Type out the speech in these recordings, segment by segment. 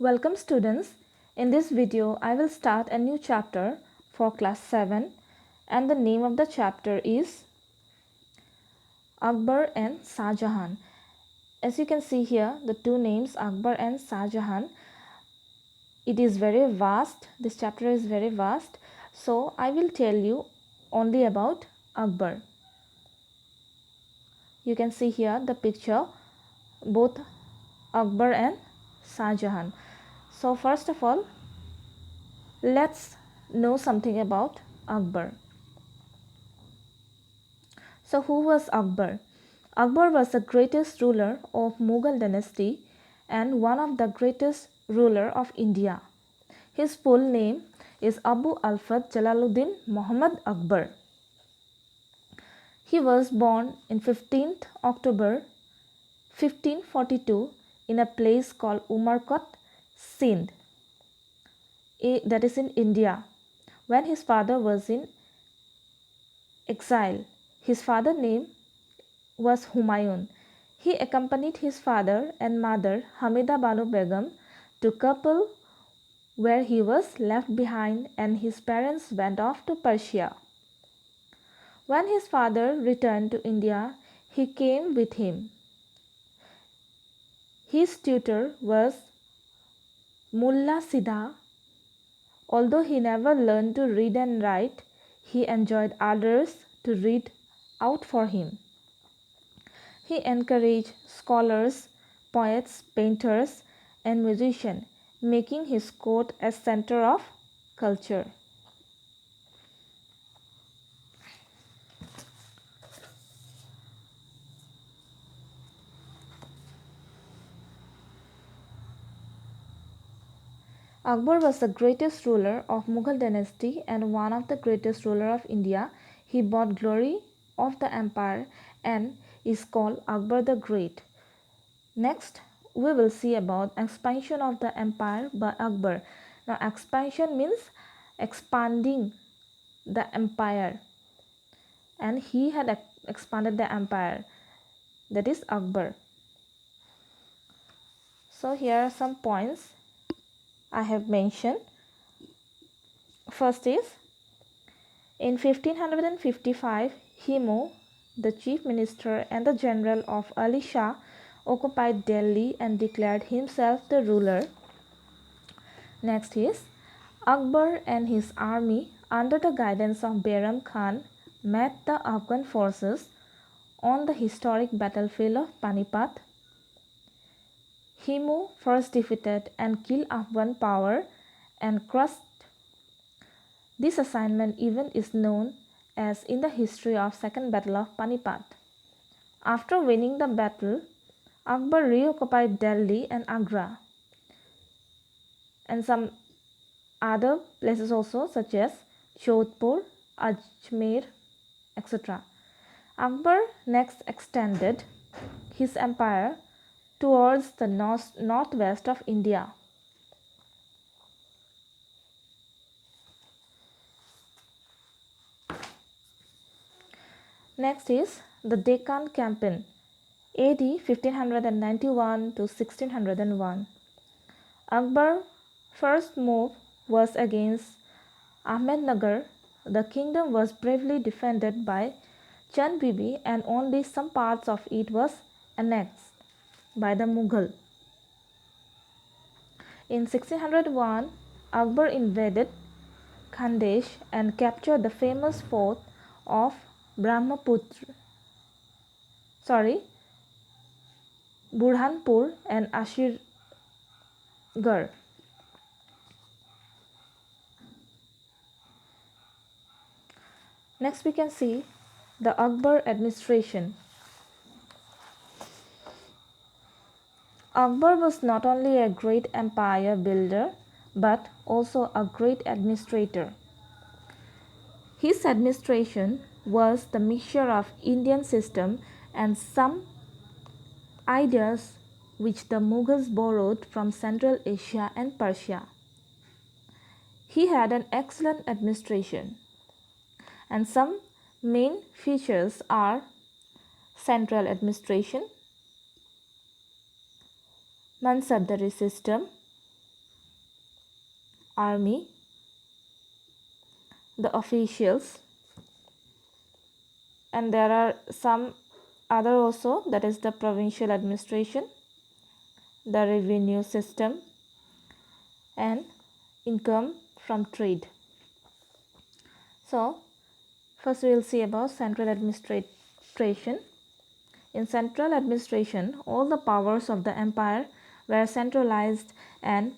Welcome students. In this video, I will start a new chapter for class 7 and the name of the chapter is Akbar and Shah Jahan. As you can see here, the two names Akbar and Shah Jahan. It is very vast. This chapter is very vast. So I will tell you only about Akbar. You can see here the picture, both Akbar and Shah Jahan. So first of all, let's know something about Akbar. So who was Akbar? Akbar was the greatest ruler of Mughal dynasty and one of the greatest ruler of India. His full name is Abu al-Fath Jalaluddin Muhammad Akbar. He was born in 15th October 1542 in a place called Umarkot, Sindh, that is in India, when his father was in exile. His father's name was Humayun. He accompanied his father and mother Hamida Banu Begum to Kabul, where he was left behind, and his parents went off to Persia. When his father returned to India, he came with him. His tutor was Mulla Siddha. Although he never learned to read and write, he enjoyed others to read out for him. He encouraged scholars, poets, painters, and musicians, making his court a center of culture. Akbar was the greatest ruler of Mughal dynasty and one of the greatest ruler of India. He brought glory of the empire and is called Akbar the Great. Next, we will see about expansion of the empire by Akbar. Now, expansion means expanding the empire, and he had expanded the empire, that is Akbar. So here are some points I have mentioned. First is, in 1555, Himu, the chief minister and the general of Ali Shah, occupied Delhi and declared himself the ruler. Next is, Akbar and his army, under the guidance of Bairam Khan, met the Afghan forces on the historic battlefield of Panipat. Himu first defeated and killed Afghan power and crushed. This assignment event is known as in the history of Second Battle of Panipat. After winning the battle, Akbar reoccupied Delhi and Agra and some other places also, such as Jodhpur, Ajmer, etc. Akbar next extended his empire towards the northwest of India. Next is the Deccan Campaign, AD 1591 to 1601. Akbar's first move was against Ahmednagar. The kingdom was bravely defended by Chand Bibi and only some parts of it was annexed by the Mughal. In 1601, Akbar invaded Khandesh and captured the famous fort of Burhanpur and Ashirgarh. Next we can see the Akbar administration. Akbar was not only a great empire builder but also a great administrator. His administration was the mixture of Indian system and some ideas which the Mughals borrowed from Central Asia and Persia. He had an excellent administration, and some main features are central administration, Mansabdari system, army, the officials, and there are some other also, that is the provincial administration, the revenue system, and income from trade. So first we will see about central administration. In central administration, all the powers of the empire were centralized and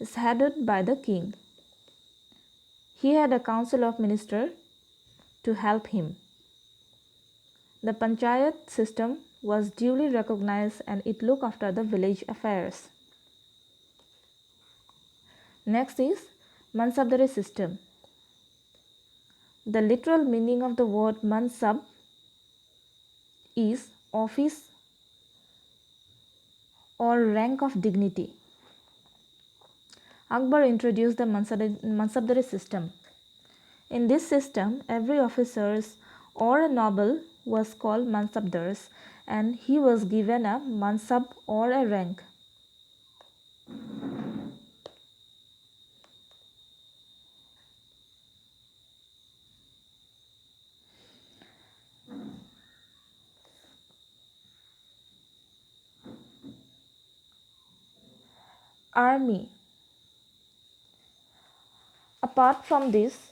is headed by the king. He had a council of ministers to help him. The panchayat system was duly recognized and it looked after the village affairs. Next is Mansabdari system. The literal meaning of the word Mansab is office or rank of dignity. Akbar introduced the Mansabdari system. In this system, every officer or a noble was called Mansabdars and he was given a Mansab or a rank. Army. Apart from this,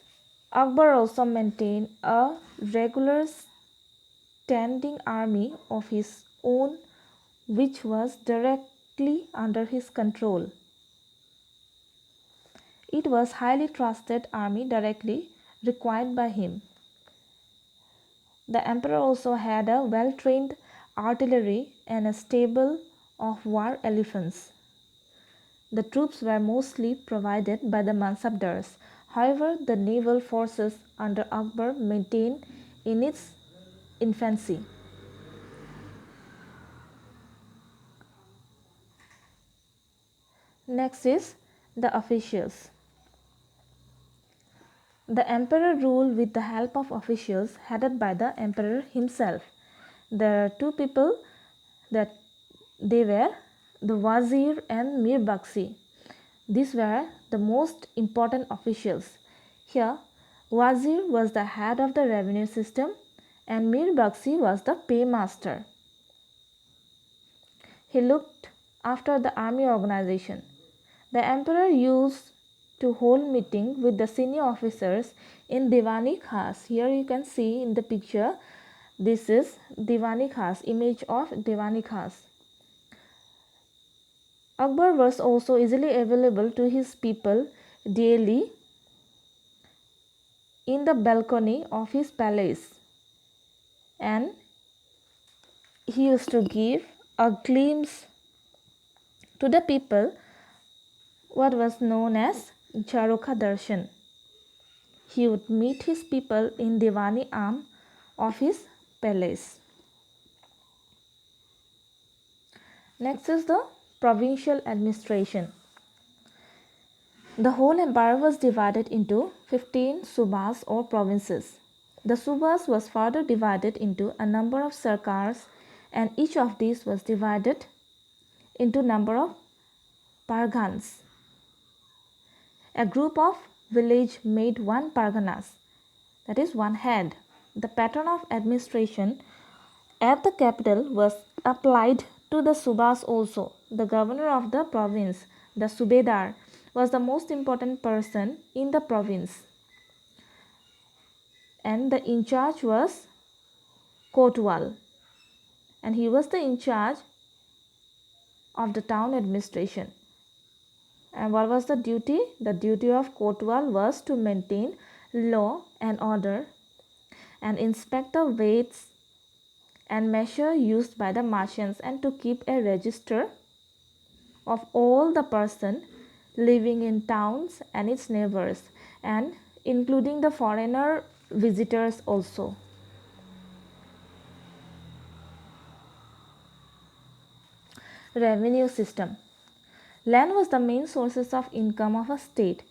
Akbar also maintained a regular standing army of his own which was directly under his control. It was highly trusted army directly required by him. The emperor also had a well-trained artillery and a stable of war elephants. The troops were mostly provided by the Mansabdars. However, the naval forces under Akbar maintained in its infancy. Next is the officials. The emperor ruled with the help of officials headed by the emperor himself. There are two people that they were the Wazir and Mir Baksi. These were the most important officials. Here, Wazir was the head of the revenue system and Mir Baksi was the paymaster. He looked after the army organization. The emperor used to hold meeting with the senior officers in Diwani Khas. Here you can see in the picture, this is Diwani Khas, image of Diwani Khas. Akbar was also easily available to his people daily in the balcony of his palace, and he used to give a glimpse to the people what was known as Jharokha Darshan. He would meet his people in Diwani arm of his palace. Next is the provincial administration. The whole empire was divided into 15 subas or provinces. The subas was further divided into a number of sarkars and each of these was divided into number of pargans. A group of village made one parganas, that is one head. The pattern of administration at the capital was applied to the subas also. The governor of the province, the subedar, was the most important person in the province. And the in charge was Kotwal. And he was the in charge of the town administration. And what was the duty? The duty of Kotwal was to maintain law and order and inspect the weights and measure used by the merchants and to keep a register of all the person living in towns and its neighbors and including the foreigner visitors also. Revenue system. Land was the main sources of income of a state.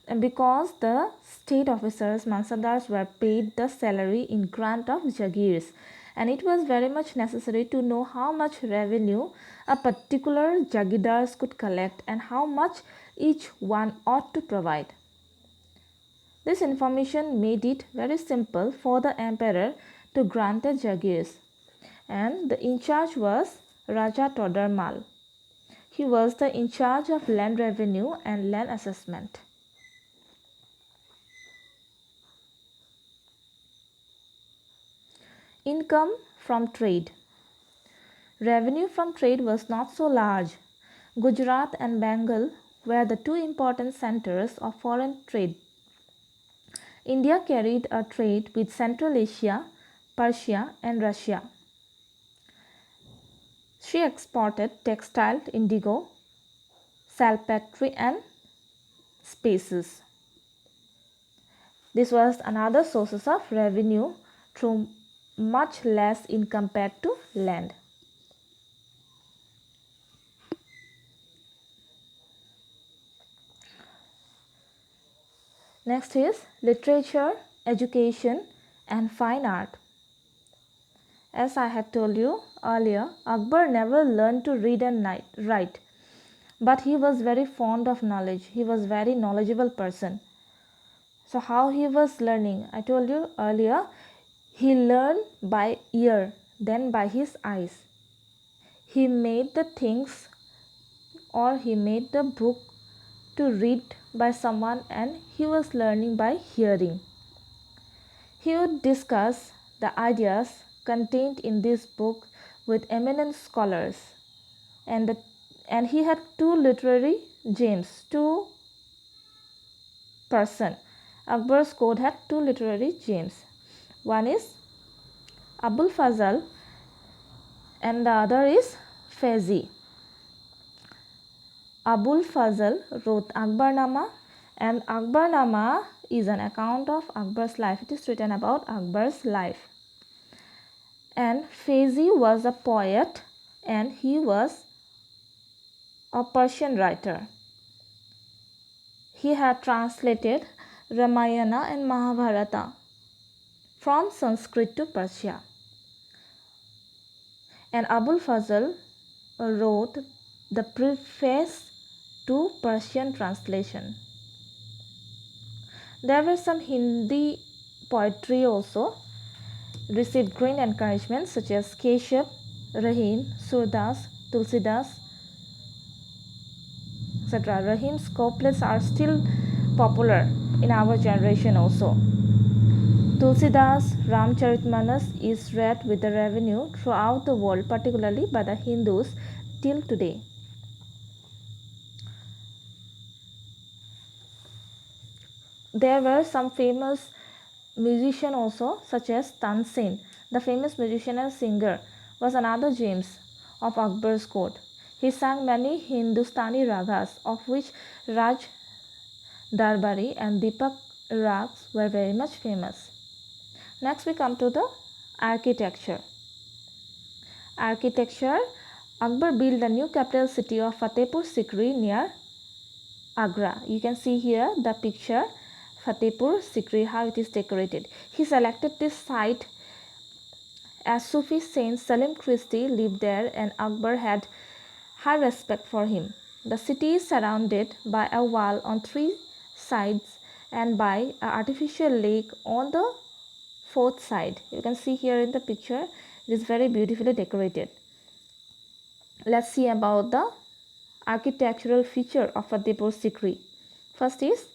And because the state officers, Mansabdars, were paid the salary in grant of jagirs, and it was very much necessary to know how much revenue a particular Jagidars could collect and how much each one ought to provide. This information made it very simple for the emperor to grant the Jagirs, and the in charge was Raja Todarmal. He was the in charge of land revenue and land assessment. Income from trade. Revenue from trade was not so large. Gujarat and Bengal were the two important centers of foreign trade. India carried a trade with Central Asia, Persia, and Russia. She exported textile, indigo, salpetry, and spices. This was another sources of revenue through much less in compared to land. Next is literature, education, and fine art. As I had told you earlier, Akbar never learned to read and write, but he was very fond of knowledge. He was very knowledgeable person. So how he was learning? I told you earlier, he learned by ear, then by his eyes. He made the things or he made the book to read by someone, and he was learning by hearing. He would discuss the ideas contained in this book with eminent scholars, and he had two literary gems, two person. Akbar's court had two literary gems. One is Abul Fazl and the other is Faizi. Abul Fazl wrote Akbarnama, and Akbarnama is an account of Akbar's life. It is written about Akbar's life. And Faizi was a poet and he was a Persian writer. He had translated Ramayana and Mahabharata from Sanskrit to Persia. And Abul Fazl wrote the preface to Persian translation. There were some Hindi poetry also received great encouragement, such as Keshav, Rahim, Surdas, Tulsidas, etc. Rahim's couplets are still popular in our generation also. Tulsidas' Ramcharitmanas is read with the revenue throughout the world, particularly by the Hindus till today. There were some famous musicians also, such as Tansen, the famous musician and singer, was another James of Akbar's court. He sang many Hindustani ragas, of which Raj Darbari and Deepak rags were very much famous. Next we come to the architecture. Architecture, Akbar built the new capital city of Fatehpur Sikri near Agra. You can see here the picture, Fatehpur Sikri, how it is decorated. He selected this site as Sufi Saint Salim Christi lived there, and Akbar had high respect for him. The city is surrounded by a wall on three sides and by an artificial lake on the fourth side. You can see here in the picture, it is very beautifully decorated. Let's see about the architectural feature of Fatehpur Sikri. First is,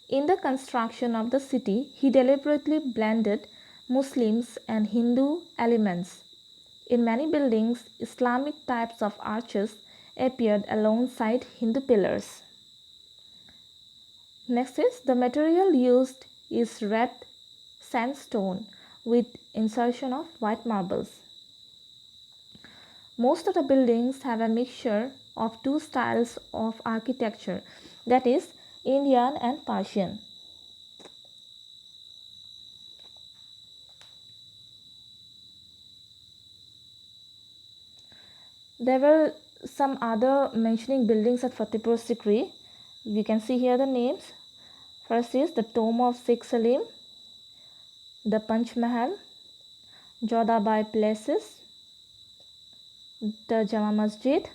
in the construction of the city, he deliberately blended Muslims and Hindu elements. In many buildings, Islamic types of arches appeared alongside Hindu pillars. Next is, the material used is red sandstone with insertion of white marbles. Most of the buildings have a mixture of two styles of architecture, that is, Indian and Persian. There were some other mentioning buildings at Fatehpur Sikri. You can see here the names. First is the tomb of Sheikh Salim, the Panch Mahal, Jodabai Places, the Jama Masjid,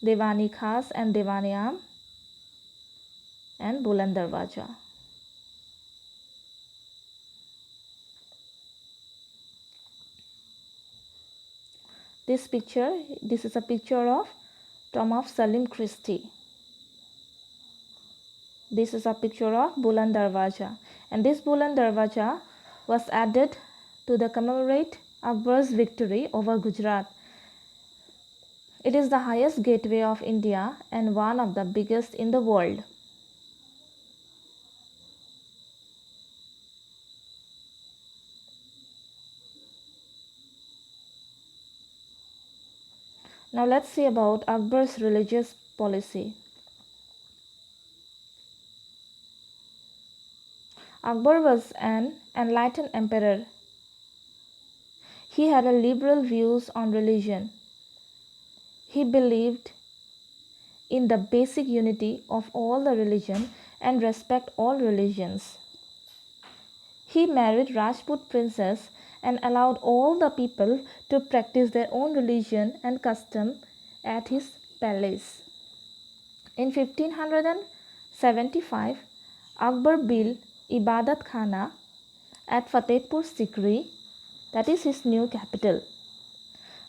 Devani Khas and Devani Am, and Buland Darwaja. This is a picture of tomb of Salim Christie. This is a picture of Buland Darwaja, and this Buland Darwaja was added to the commemorate Akbar's victory over Gujarat. It is the highest gateway of India and one of the biggest in the world. Now let's see about Akbar's religious policy. Akbar was an enlightened emperor. He had a liberal views on religion. He believed in the basic unity of all the religion and respect all religions. He married Rajput princess and allowed all the people to practice their own religion and custom at his palace. In 1575, Akbar built Ibadat Khana at Fatehpur Sikri, that is his new capital.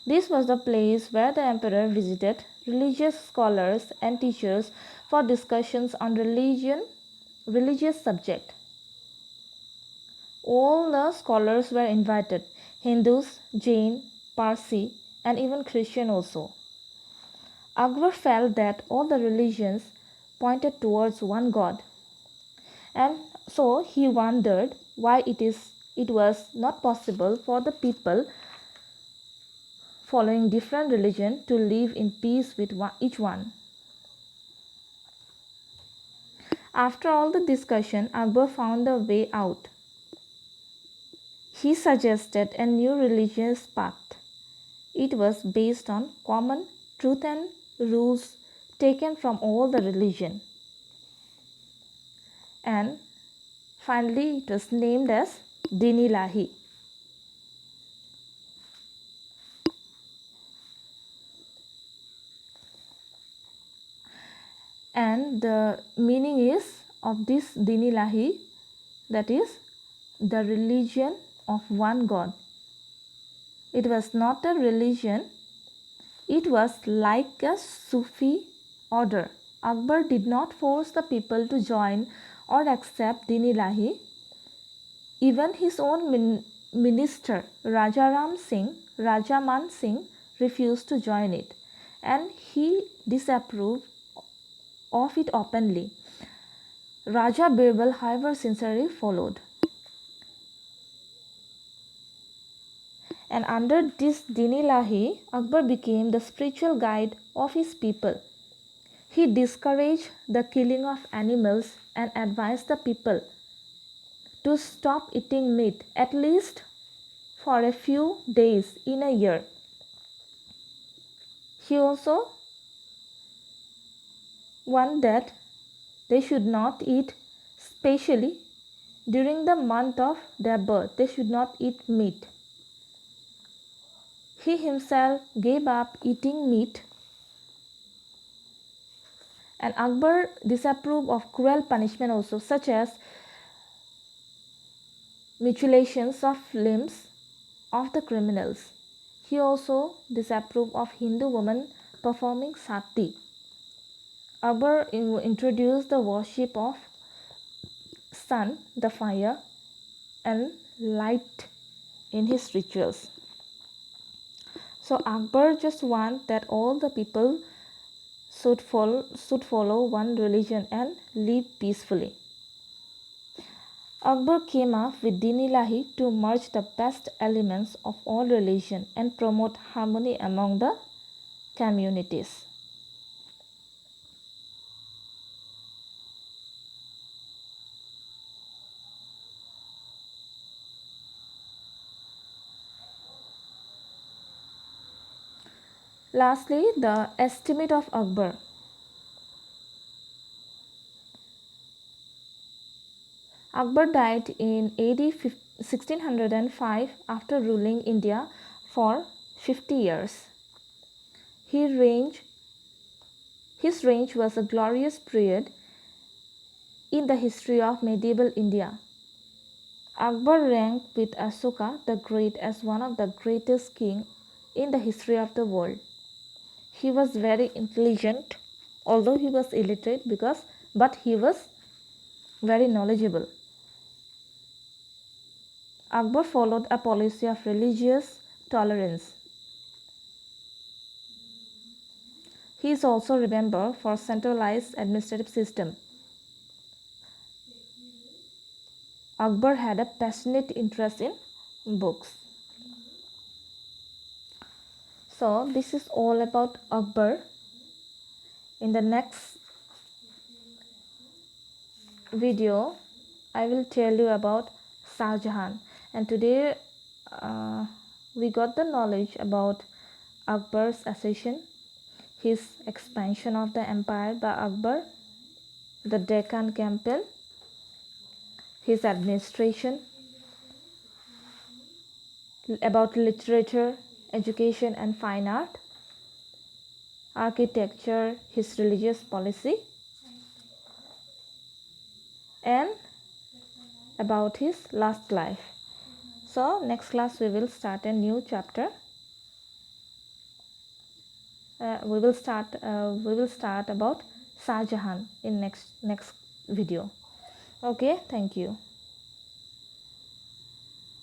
This was the place where the emperor visited religious scholars and teachers for discussions on religious subject. All the scholars were invited, Hindus, Jain, Parsi, and even Christian also. Akbar felt that all the religions pointed towards one God, and so he wondered why it was not possible for the people following different religion to live in peace with each one. After all the discussion, Akbar found a way out. He suggested a new religious path. It was based on common truth and rules taken from all the religion. And finally, it was named as Din-i-Ilahi. And the meaning is of this Din-i-Ilahi, that is the religion of one God. It was not a religion, it was like a Sufi order. Akbar did not force the people to join or accept Din-i-Ilahi. Even his own minister Raja Man Singh refused to join it, and he disapproved of it openly. Raja Birbal, however, sincerely followed. And under this Din-i-Ilahi, Akbar became the spiritual guide of his people. He discouraged the killing of animals and advised the people to stop eating meat at least for a few days in a year. He also warned that they should not eat, especially during the month of their birth, they should not eat meat. He himself gave up eating meat, and Akbar disapproved of cruel punishment also, such as mutilations of limbs of the criminals. He also disapproved of Hindu women performing sati. Akbar introduced the worship of sun, the fire, and light in his rituals. So Akbar just want that all the people should follow one religion and live peacefully. Akbar came up with Din-i-Ilahi to merge the best elements of all religion and promote harmony among the communities. Lastly, the estimate of Akbar. Akbar died in AD 1605 after ruling India for 50 years. His reign was a glorious period in the history of medieval India. Akbar ranked with Ashoka the Great as one of the greatest kings in the history of the world. He was very intelligent, although he was illiterate but he was very knowledgeable. Akbar followed a policy of religious tolerance. He is also remembered for centralized administrative system. Akbar had a passionate interest in books. So this is all about Akbar. In the next video, I will tell you about Shah Jahan. And today we got the knowledge about Akbar's accession, his expansion of the empire by Akbar, the Deccan campaign, his administration, about literature, education and fine art, architecture, his religious policy, and about his last life. So next class we will start a new chapter. We will start about Shah Jahan in next video. Okay, thank you.